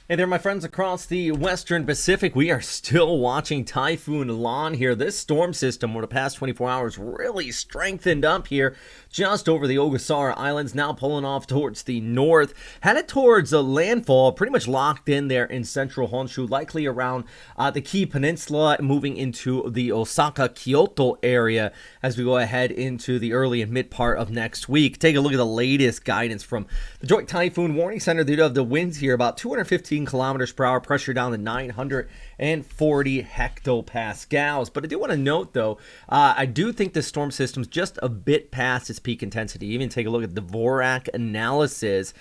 Hey there, my friends across the Western Pacific. We are still watching Typhoon Lan here. This storm system over the past 24 hours really strengthened up here just over the Ogasawara Islands, now pulling off towards the north, headed towards a landfall, pretty much locked in there in central Honshu, likely around the Kii Peninsula, moving into the Osaka, Kyoto area as we go ahead into the early and mid part of next week. Take a look at the latest guidance from the Joint Typhoon Warning Center. They do have the winds here about 215 kilometers per hour, pressure down to 940 hectopascals. But I do want to note, though, I do think this storm system's just a bit past its peak intensity. Even take a look at the Dvorak analysis.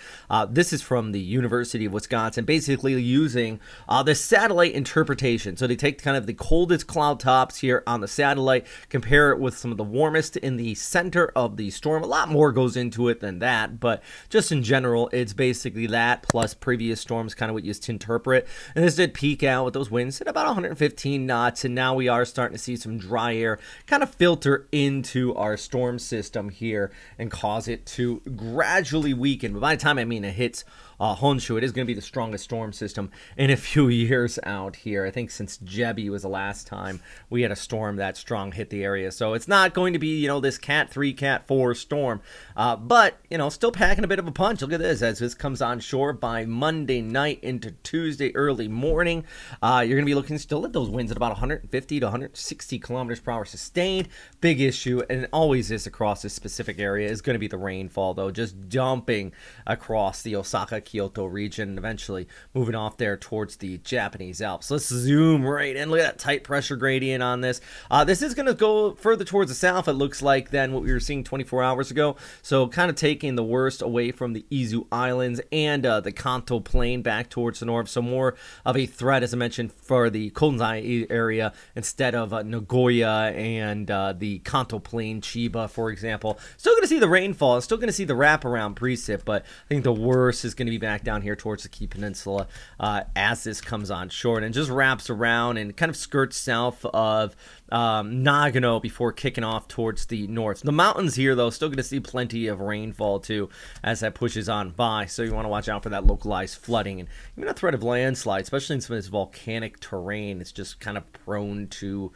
This is from the University of Wisconsin, basically using the satellite interpretation. So they take kind of the coldest cloud tops here on the satellite, compare it with some of the warmest in the center of the storm. A lot more goes into it than that, but just in general, it's basically that plus previous storms, kind of what you used to interpret. And this did peak out with those winds at about 115 knots, and now we are starting to see some dry air kind of filter into our storm system here and cause it to gradually weaken. But by the time it hits Honshu, it is going to be the strongest storm system in a few years out here. I think since Jebi was the last time we had a storm that strong hit the area. So it's not going to be, this Cat 3, Cat 4 storm, but, still packing a bit of a punch. Look at this as this comes on shore by Monday night into Tuesday early morning. You're going to be looking still at those winds at about 150 to 160 kilometers per hour sustained. Big issue, and it always is across this specific area, is going to be the rainfall, though, just dumping across the Osaka Kyoto region and eventually moving off there towards the Japanese Alps. Let's zoom right in. Look at that tight pressure gradient on this. This is going to go further towards the south, it looks like, than what we were seeing 24 hours ago. So kind of taking the worst away from the Izu Islands and the Kanto Plain back towards the north. So more of a threat, as I mentioned, for the Konzai area instead of Nagoya and the Kanto Plain, Chiba, for example. Still going to see the rainfall, still going to see the wraparound precip, but I think the worst is going to be back down here towards the Kii Peninsula as this comes on shore and just wraps around and kind of skirts south of Nagano before kicking off towards the north. The mountains here, though, still going to see plenty of rainfall too as that pushes on by, so you want to watch out for that localized flooding and even a threat of landslide, especially in some of this volcanic terrain. It's just kind of prone to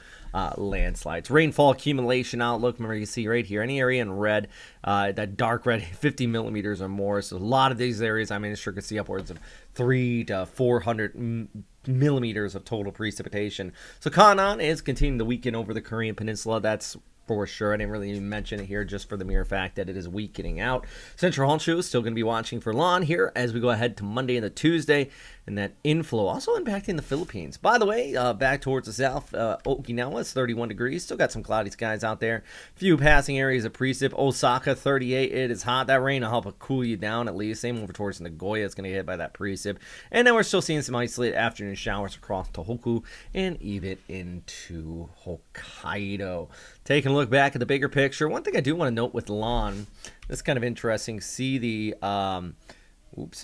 landslides. Rainfall accumulation outlook, remember you see right here, any area in red, that dark red, 50 millimeters or more. So a lot of these areas, sure could see upwards of 300 to 400 millimeters of total precipitation. So Kannon is continuing to weaken over the Korean Peninsula. That's for sure. I didn't really even mention it here just for the mere fact that it is weakening out. Central Honshu is still going to be watching for Lan here as we go ahead to Monday and the Tuesday. And that inflow also impacting the Philippines. By the way, back towards the south, Okinawa is 31 degrees. Still got some cloudy skies out there. Few passing areas of precip. Osaka, 38. It is hot. That rain will help cool you down at least. Same over towards Nagoya. It's going to get hit by that precip. And then we're still seeing some isolated afternoon showers across Tohoku and even into Hokkaido. Taking a look back at the bigger picture, one thing I do want to note with Lan, this is kind of interesting. See the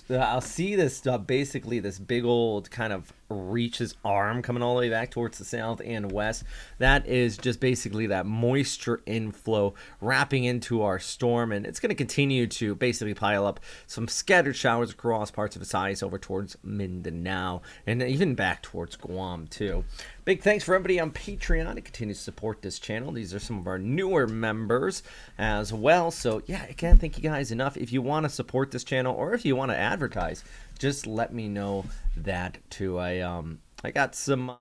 I'll see this basically this big old kind of reaches arm coming all the way back towards the south and west. That is just basically that moisture inflow wrapping into our storm, and it's going to continue to basically pile up some scattered showers across parts of its eyes over towards Mindanao and even back towards Guam too. Big thanks for everybody on Patreon to continue to support this channel. These are some of our newer members as well. So yeah, I can't thank you guys enough. If you want to support this channel or if you want to advertise, just let me know that too. I got some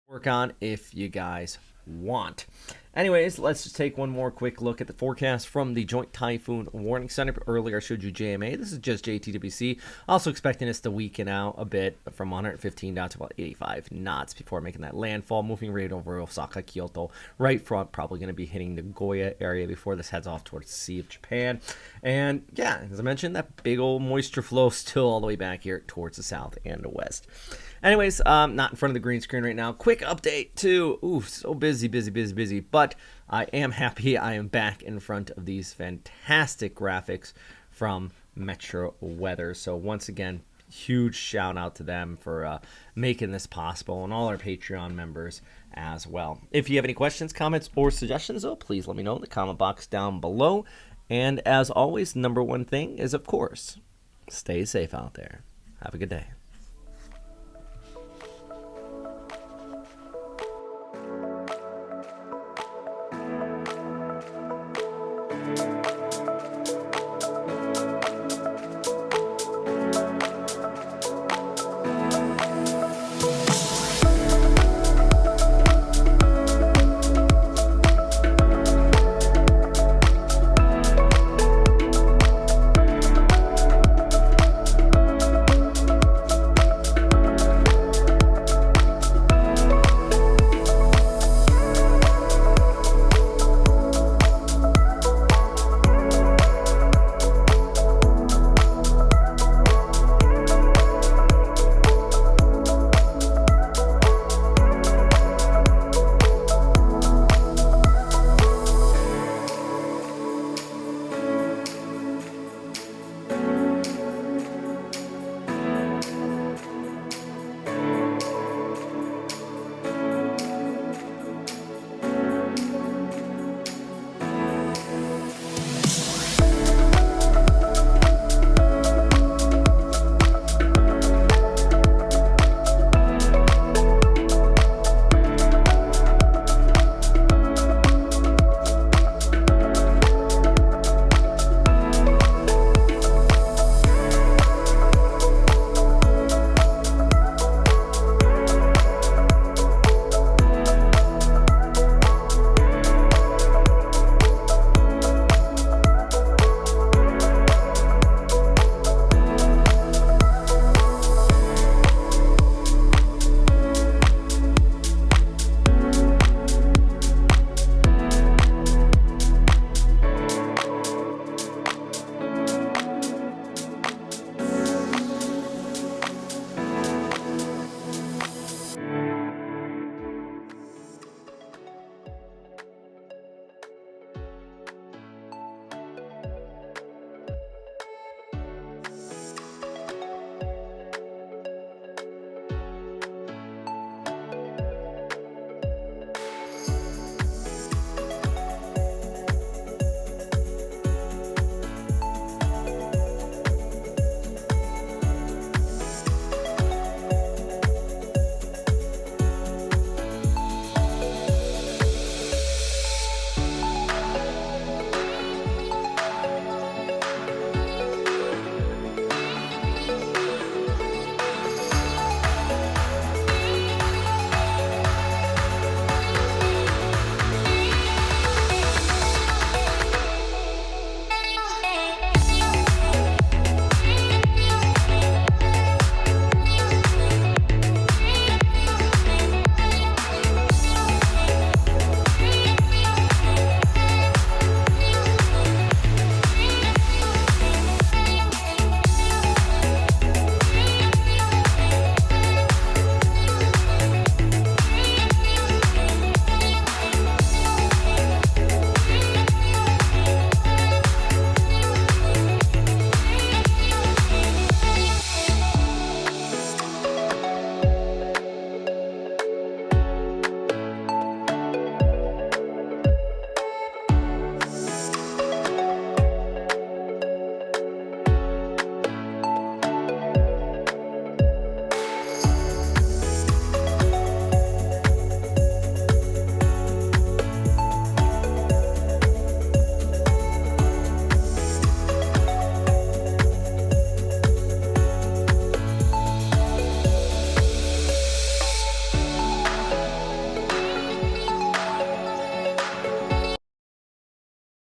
work on if you guys want. Anyways, let's just take one more quick look at the forecast from the Joint Typhoon Warning Center. Earlier I showed you JMA. This is just JTWC. Also expecting us to weaken out a bit from 115 down to about 85 knots before making that landfall, moving right over Osaka, Kyoto, right front, probably going to be hitting the Nagoya area before this heads off towards the Sea of Japan. And yeah, as I mentioned, that big old moisture flow still all the way back here towards the south and the west. Anyways, not in front of the green screen right now. Quick update too. Ooh, so busy, but I am happy I am back in front of these fantastic graphics from Metro Weather. So once again, huge shout out to them for making this possible, and all our Patreon members as well. If you have any questions, comments, or suggestions, though, please let me know in the comment box down below. And as always, number one thing is, of course, Stay safe out there. Have a good day.